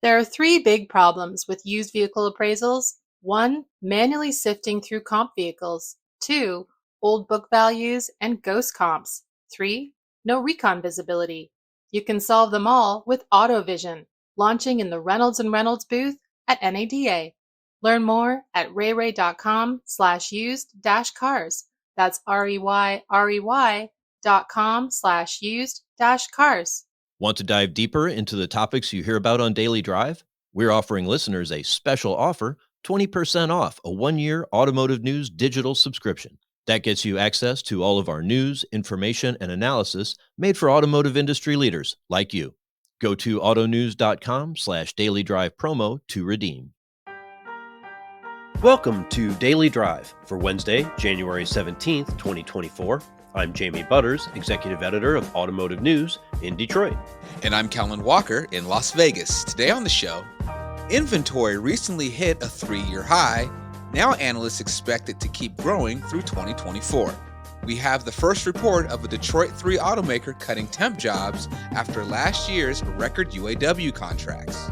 There are three big problems with used vehicle appraisals. One, manually sifting through comp vehicles. Two, old book values and ghost comps. Three, no recon visibility. You can solve them all with AutoVision, launching in the Reynolds and Reynolds booth at NADA. Learn more at rayray.com/used-cars. That's REYREY.com/used-cars. Want to dive deeper into the topics you hear about on Daily Drive? We're offering listeners a special offer, 20% off a 1-year Automotive News digital subscription. That gets you access to all of our news, information, and analysis made for automotive industry leaders like you. Go to autonews.com/Daily Drive promo to redeem. Welcome to Daily Drive for Wednesday, January 17th, 2024. I'm Jamie Butters, Executive Editor of Automotive News in Detroit. And I'm Kellen Walker in Las Vegas. Today on the show, inventory recently hit a 3-year high. Now analysts expect it to keep growing through 2024. We have the first report of a Detroit 3 automaker cutting temp jobs after last year's record UAW contracts.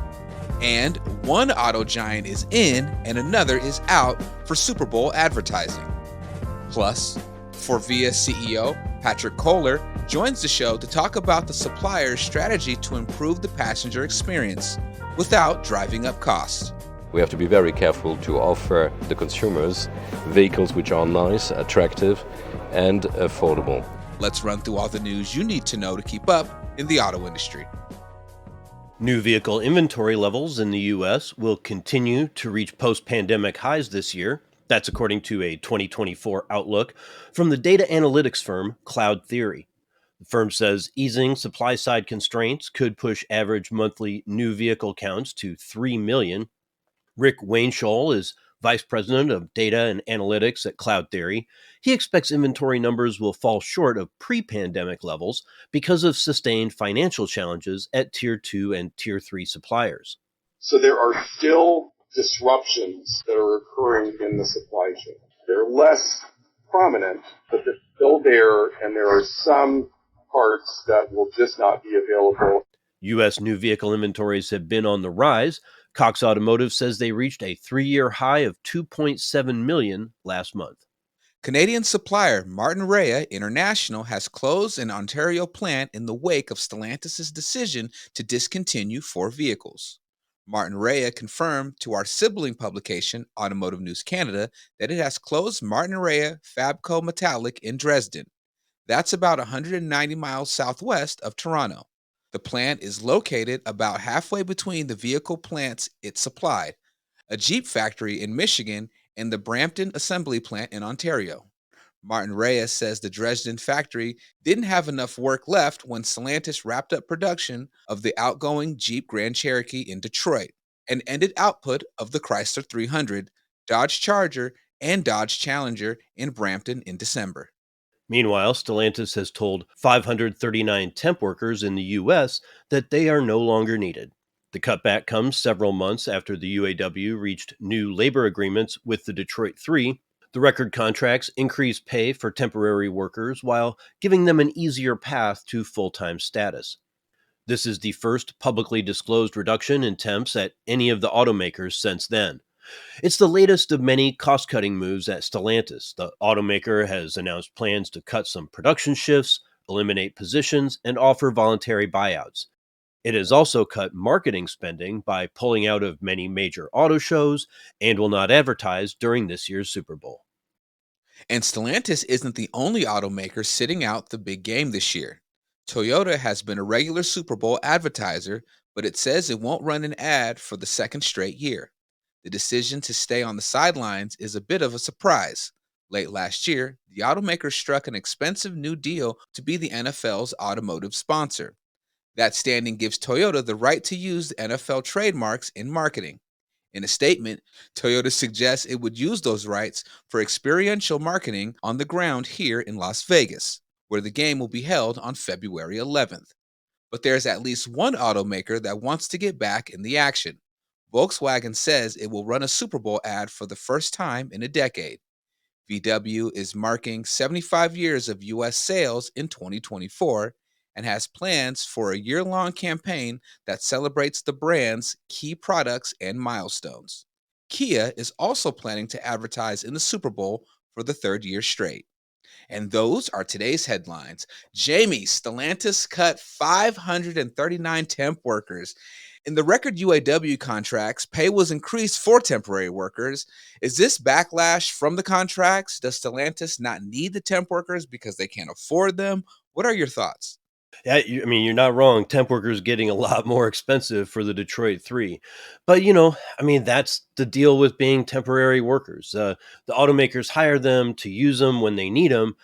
And one auto giant is in and another is out for Super Bowl advertising. Plus, Forvia CEO Patrick Koller joins the show to talk about the supplier's strategy to improve the passenger experience without driving up costs. We have to be very careful to offer the consumers vehicles which are nice, attractive, and affordable. Let's run through all the news you need to know to keep up in the auto industry. New vehicle inventory levels in the U.S. will continue to reach post-pandemic highs this year. That's according to a 2024 outlook from the data analytics firm Cloud Theory. The firm says easing supply-side constraints could push average monthly new vehicle counts to 3 million. Rick Wainscholl is Vice President of Data and Analytics at Cloud Theory. He expects inventory numbers will fall short of pre-pandemic levels because of sustained financial challenges at Tier 2 and Tier 3 suppliers. So there are still disruptions that are occurring in the supply chain. They're less prominent, but they're still there, and there are some parts that will just not be available. U.S. new vehicle inventories have been on the rise. Cox Automotive says they reached a 3-year high of 2.7 million last month. Canadian supplier Martin Rea International has closed an Ontario plant in the wake of Stellantis' decision to discontinue 4 vehicles. Martin Rea confirmed to our sibling publication, Automotive News Canada, that it has closed Martin Rea Fabco Metallic in Dresden. That's about 190 miles southwest of Toronto. The plant is located about halfway between the vehicle plants it supplied, a Jeep factory in Michigan and the Brampton assembly plant in Ontario. Martin Rea says the Dresden factory didn't have enough work left when Stellantis wrapped up production of the outgoing Jeep Grand Cherokee in Detroit and ended output of the Chrysler 300, Dodge Charger, and Dodge Challenger in Brampton in December. Meanwhile, Stellantis has told 539 temp workers in the U.S. that they are no longer needed. The cutback comes several months after the UAW reached new labor agreements with the Detroit 3. The record contracts increase pay for temporary workers while giving them an easier path to full-time status. This is the first publicly disclosed reduction in temps at any of the automakers since then. It's the latest of many cost-cutting moves at Stellantis. The automaker has announced plans to cut some production shifts, eliminate positions, and offer voluntary buyouts. It has also cut marketing spending by pulling out of many major auto shows and will not advertise during this year's Super Bowl. And Stellantis isn't the only automaker sitting out the big game this year. Toyota has been a regular Super Bowl advertiser, but it says it won't run an ad for the second straight year. The decision to stay on the sidelines is a bit of a surprise. Late last year, the automaker struck an expensive new deal to be the NFL's automotive sponsor. That standing gives Toyota the right to use the NFL trademarks in marketing. In a statement, Toyota suggests it would use those rights for experiential marketing on the ground here in Las Vegas, where the game will be held on February 11th. But there's at least one automaker that wants to get back in the action. Volkswagen says it will run a Super Bowl ad for the first time in a decade. VW is marking 75 years of U.S. sales in 2024, and has plans for a year-long campaign that celebrates the brand's key products and milestones. Kia is also planning to advertise in the Super Bowl for the third year straight. And those are today's headlines. Jamie, Stellantis cut 539 temp workers. In the record UAW contracts, pay was increased for temporary workers. Is this backlash from the contracts? Does Stellantis not need the temp workers because they can't afford them? What are your thoughts? Yeah, I mean, you're not wrong. Temp workers getting a lot more expensive for the Detroit Three, but I mean, that's the deal with being temporary workers. The automakers hire them to use them when they need them,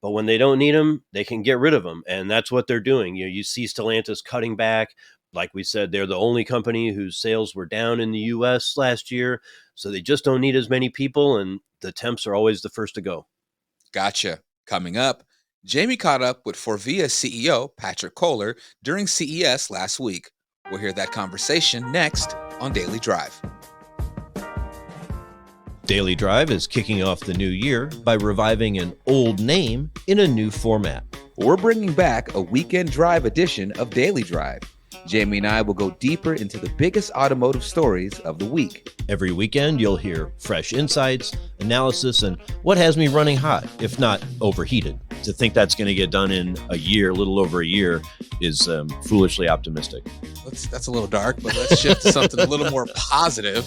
but when they don't need them, they can get rid of them, and that's what they're doing. You see Stellantis cutting back. Like we said, they're the only company whose sales were down in the U.S. last year, so they just don't need as many people, and the temps are always the first to go. Gotcha. Coming up, Jamie caught up with Forvia CEO Patrick Koller during CES last week. We'll hear that conversation next on Daily Drive. Daily Drive is kicking off the new year by reviving an old name in a new format. We're bringing back a weekend drive edition of Daily Drive. Jamie and I will go deeper into the biggest automotive stories of the week. Every weekend, you'll hear fresh insights, analysis, and what has me running hot, if not overheated. To think that's going to get done in a year, a little over a year, is foolishly optimistic. That's a little dark, but let's shift to something a little more positive.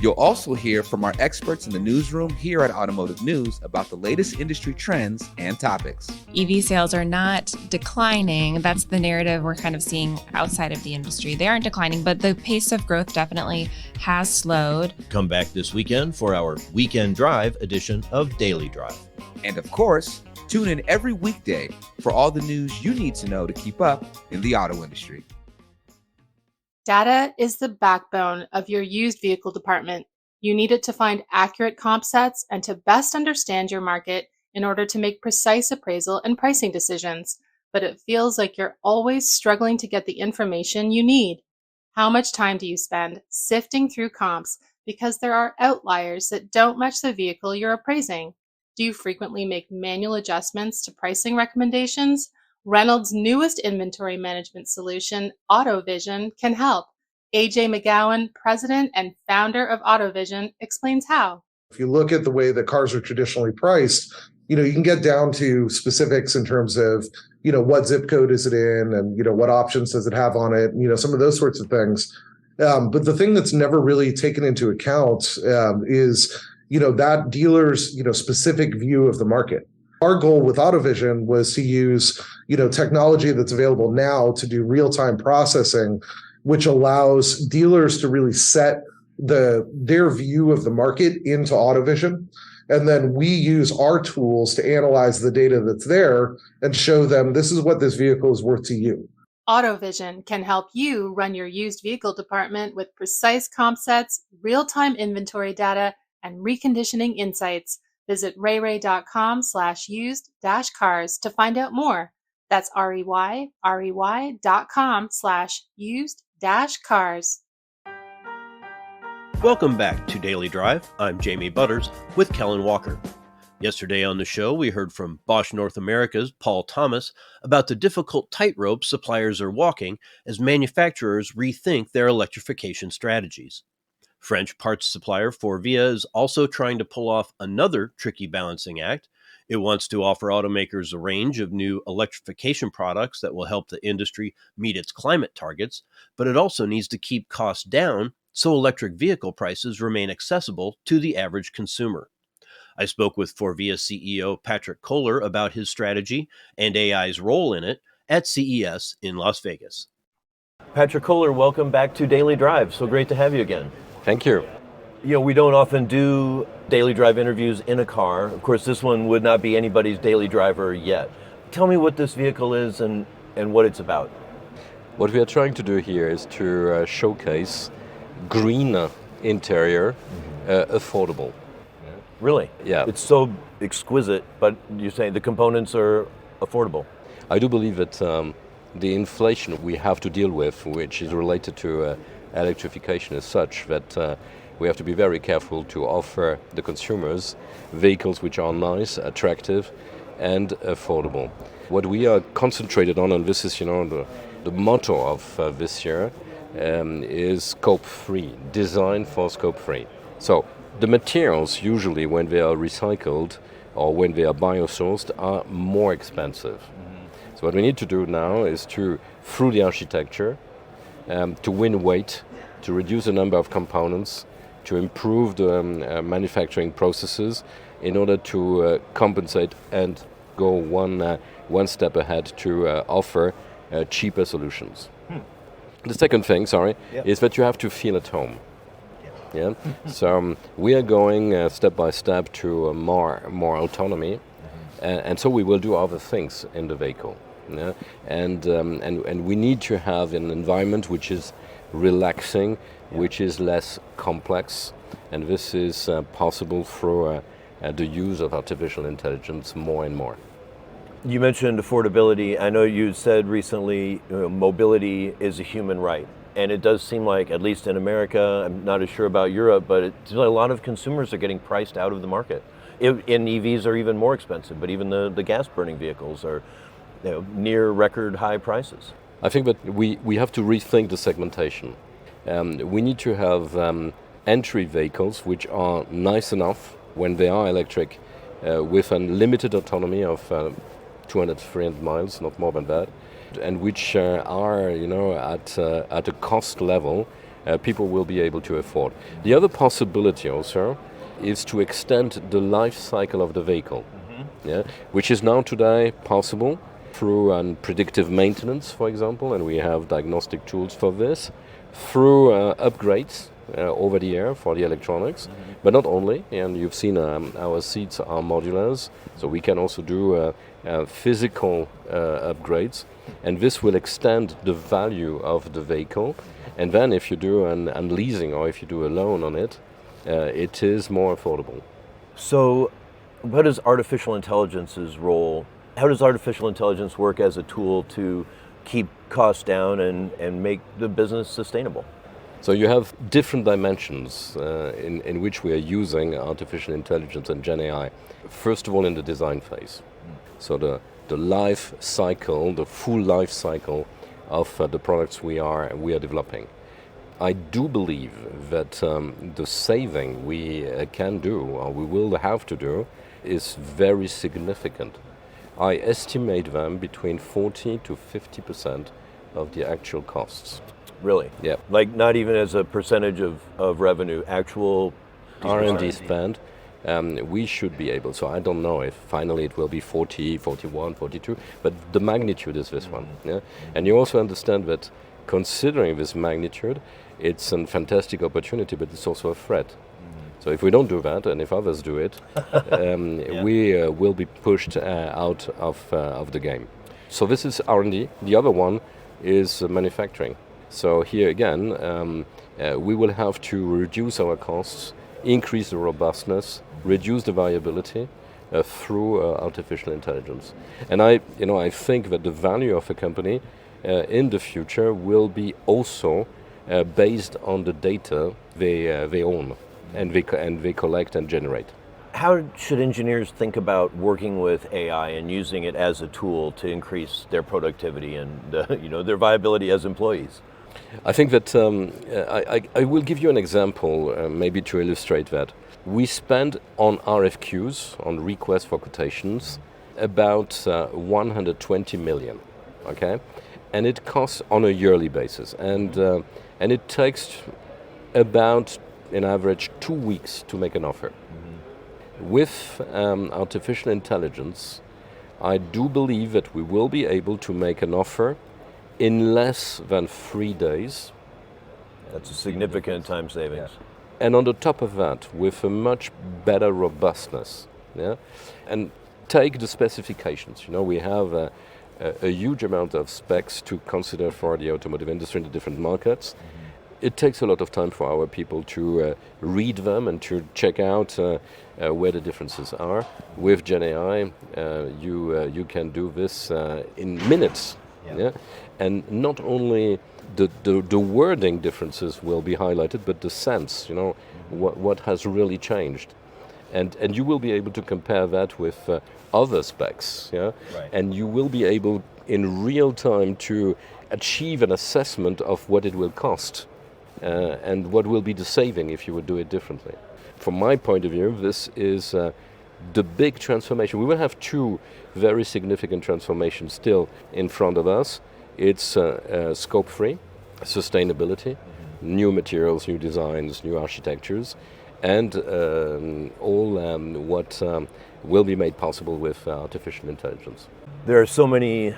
You'll also hear from our experts in the newsroom here at Automotive News about the latest industry trends and topics. EV sales are not declining. That's the narrative we're kind of seeing outside of the industry. They aren't declining, but the pace of growth definitely has slowed. Come back this weekend for our Weekend Drive edition of Daily Drive. And of course, tune in every weekday for all the news you need to know to keep up in the auto industry. Data is the backbone of your used vehicle department. You need it to find accurate comp sets and to best understand your market in order to make precise appraisal and pricing decisions. But it feels like you're always struggling to get the information you need. How much time do you spend sifting through comps because there are outliers that don't match the vehicle you're appraising? Do you frequently make manual adjustments to pricing recommendations? Reynolds' newest inventory management solution, AutoVision, can help. AJ McGowan, president and founder of AutoVision, explains how. If you look at the way that cars are traditionally priced, you can get down to specifics in terms of, what zip code is it in and, what options does it have on it, some of those sorts of things. But the thing that's never really taken into account is, that dealer's, specific view of the market. Our goal with AutoVision was to use, technology that's available now to do real-time processing, which allows dealers to really set their view of the market into AutoVision. And then we use our tools to analyze the data that's there and show them this is what this vehicle is worth to you. AutoVision can help you run your used vehicle department with precise comp sets, real-time inventory data, and reconditioning insights. Visit rey.com/used-cars to find out more. That's rey.com/used-cars. Welcome back to Daily Drive. I'm Jamie Butters with Kellen Walker. Yesterday on the show, we heard from Bosch North America's Paul Thomas about the difficult tightrope suppliers are walking as manufacturers rethink their electrification strategies. French parts supplier Forvia is also trying to pull off another tricky balancing act. It wants to offer automakers a range of new electrification products that will help the industry meet its climate targets, but it also needs to keep costs down so electric vehicle prices remain accessible to the average consumer. I spoke with Forvia CEO Patrick Koller about his strategy and AI's role in it at CES in Las Vegas. Patrick Koller, welcome back to Daily Drive. So great to have you again. Thank you. We don't often do Daily Drive interviews in a car. Of course, this one would not be anybody's daily driver yet. Tell me what this vehicle is and what it's about. What we are trying to do here is to showcase green interior, affordable. Really? Yeah. It's so exquisite, but you say the components are affordable. I do believe that the inflation we have to deal with, which is related to electrification, is such that we have to be very careful to offer the consumers vehicles which are nice, attractive, and affordable. What we are concentrated on, and this is the motto of this year, is scope free, design for scope free. So the materials usually when they are recycled or when they are biosourced are more expensive. So what we need to do now is to, through the architecture, to win weight, to reduce the number of components, to improve the manufacturing processes in order to compensate and go one step ahead to offer cheaper solutions. The second thing, is that you have to feel at home. Yeah. So we are going step by step to more autonomy, and so we will do other things in the vehicle. Yeah? And we need to have an environment which is relaxing, which is less complex, and this is possible through the use of artificial intelligence more and more. You mentioned affordability. I know you said recently mobility is a human right. And it does seem like, at least in America, I'm not as sure about Europe, but it seems like a lot of consumers are getting priced out of the market. And EVs are even more expensive, but even the gas-burning vehicles are near record high prices. I think that we have to rethink the segmentation. We need to have entry vehicles which are nice enough when they are electric, with unlimited autonomy of 200, 300 miles, not more than that, and which are, at a cost level people will be able to afford. The other possibility also is to extend the life cycle of the vehicle, which is now today possible through predictive maintenance, for example, and we have diagnostic tools for this, through upgrades over the air for the electronics, but not only, and you've seen our seats are modulars, so we can also do physical upgrades, and this will extend the value of the vehicle, and then if you do an leasing or if you do a loan on it, it is more affordable. So what is artificial intelligence's role? How does artificial intelligence work as a tool to keep costs down and make the business sustainable? So you have different dimensions in which we are using artificial intelligence and Gen AI. First of all, in the design phase. So the life cycle, the full life cycle of the products we are developing. I do believe that the saving we can do, or we will have to do, is very significant. I estimate them between 40 to 50% of the actual costs. Really? Yeah. Like not even as a percentage of revenue, actual R&D spend, we should be able, so I don't know if finally it will be 40, 41, 42, but the magnitude is this one. Yeah? And you also understand that considering this magnitude, it's a fantastic opportunity, but it's also a threat. So if we don't do that, and if others do it, we will be pushed out of the game. So this is R&D. The other one is manufacturing. So here again, we will have to reduce our costs, increase the robustness, reduce the variability through artificial intelligence. And I think that the value of a company in the future will be also based on the data they own and they collect and generate. How should engineers think about working with AI and using it as a tool to increase their productivity and their viability as employees? I think that I will give you an example, maybe to illustrate that. We spend on RFQs, on requests for quotations, about 120 million, okay? And it costs on a yearly basis. And it takes about, in average, 2 weeks to make an offer. With artificial intelligence, I do believe that we will be able to make an offer in less than 3 days. That's a significant time savings. Yeah. And on the top of that, with a much better robustness. Yeah? And take the specifications. We have a huge amount of specs to consider for the automotive industry in the different markets. It takes a lot of time for our people to read them and to check out where the differences are. With Gen AI, you can do this in minutes. Yeah? And not only the wording differences will be highlighted, but the sense, what has really changed. And you will be able to compare that with other specs, yeah? Right. And you will be able in real time to achieve an assessment of what it will cost and what will be the saving if you would do it differently. From my point of view, this is the big transformation. We will have two very significant transformations still in front of us. It's scope 3, sustainability, new materials, new designs, new architectures, and all what will be made possible with artificial intelligence. There are so many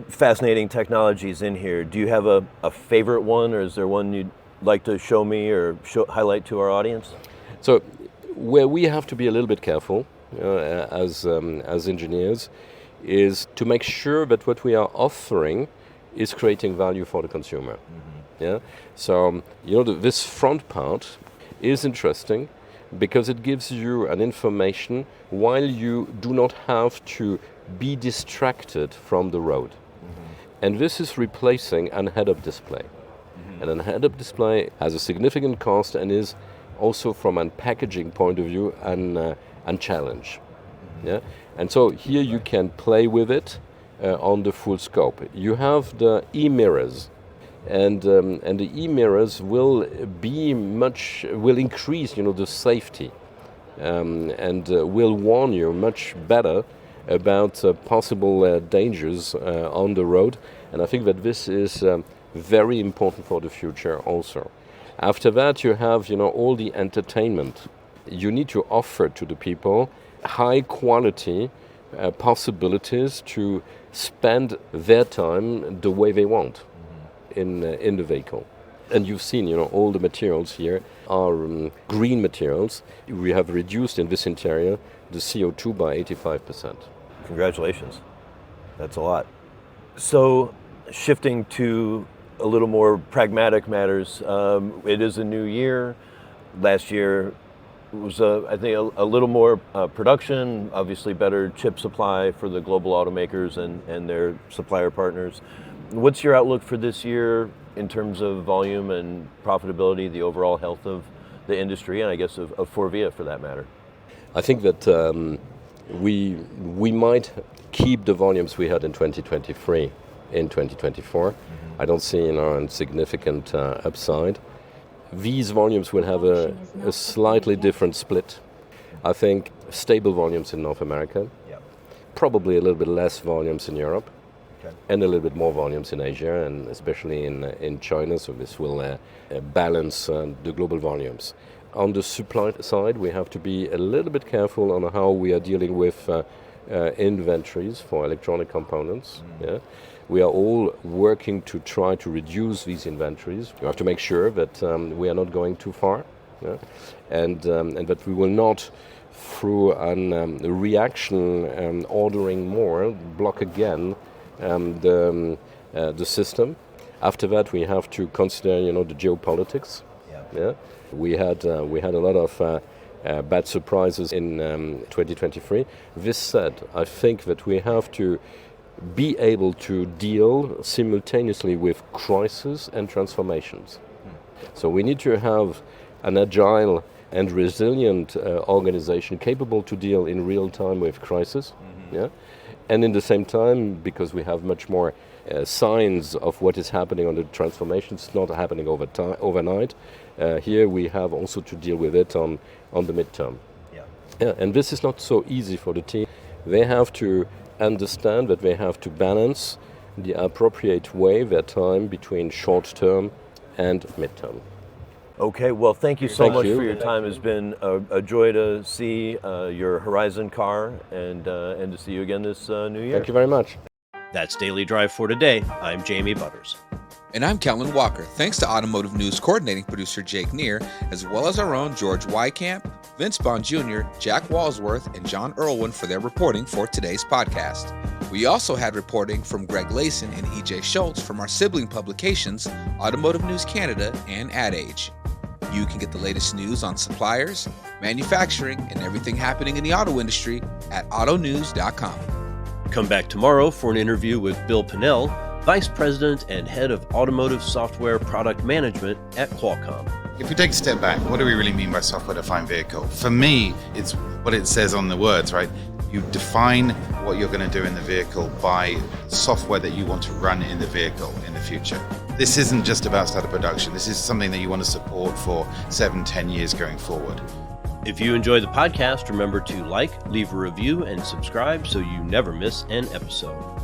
fascinating technologies in here. Do you have a favorite one, or is there one you'd like to show me or highlight to our audience? So where we have to be a little bit careful as engineers is to make sure that what we are offering is creating value for the consumer. Yeah. So this front part is interesting because it gives you an information while you do not have to be distracted from the road. And this is replacing an head-up display. And a head-up display has a significant cost and is also from a packaging point of view and challenge. Yeah? And so here you can play with it on the full scope. You have the e-mirrors, and the e-mirrors will increase the safety and will warn you much better about possible dangers on the road. And I think that this is very important for the future also. After that, you have all the entertainment. You need to offer to the people high quality possibilities to spend their time the way they want in the vehicle. And you've seen, all the materials here are green materials. We have reduced in this interior the CO2 by 85%. Congratulations. That's a lot. So shifting to a little more pragmatic matters, it is a new year. Last year was, I think, a little more production, obviously better chip supply for the global automakers and their supplier partners. What's your outlook for this year in terms of volume and profitability, the overall health of the industry, and I guess of Forvia for that matter? I think that we might keep the volumes we had in 2023 in 2024. I don't see a significant upside. These volumes will have a slightly different split. I think stable volumes in North America, probably a little bit less volumes in Europe, and a little bit more volumes in Asia, and especially in China, so this will balance the global volumes. On the supply side, we have to be a little bit careful on how we are dealing with inventories for electronic components. Yeah? We are all working to try to reduce these inventories. We have to make sure that we are not going too far, and that we will not, through a reaction ordering more, block again the system. After that, we have to consider, the geopolitics. Yeah? We had a lot of bad surprises in 2023. This said, I think that we have to be able to deal simultaneously with crisis and transformations. So we need to have an agile and resilient organization capable to deal in real time with crisis. Yeah? And in the same time, because we have much more signs of what is happening on the transformation, it's not happening overnight. Here we have also to deal with it on the midterm. Yeah, and this is not so easy for the team. They have to understand that they have to balance the appropriate way their time between short term and midterm. Okay, well, thank you so much for your time. It's been a joy to see your Horizon car and to see you again this new year. Thank you very much. That's Daily Drive for today. I'm Jamie Butters. And I'm Kellen Walker. Thanks to Automotive News coordinating producer Jake Neer, as well as our own George Wycamp, Vince Bond Jr., Jack Walsworth, and John Irwin for their reporting for today's podcast. We also had reporting from Greg Layson and EJ Schultz from our sibling publications, Automotive News Canada and Ad Age. You can get the latest news on suppliers, manufacturing, and everything happening in the auto industry at autonews.com. Come back tomorrow for an interview with Bill Pinnell, Vice President and Head of Automotive Software Product Management at Qualcomm. If we take a step back, what do we really mean by software-defined vehicle? For me, it's what it says on the words, right? You define what you're going to do in the vehicle by software that you want to run in the vehicle in the future. This isn't just about start of production. This is something that you want to support for 7-10 years going forward. If you enjoy the podcast, remember to like, leave a review, and subscribe so you never miss an episode.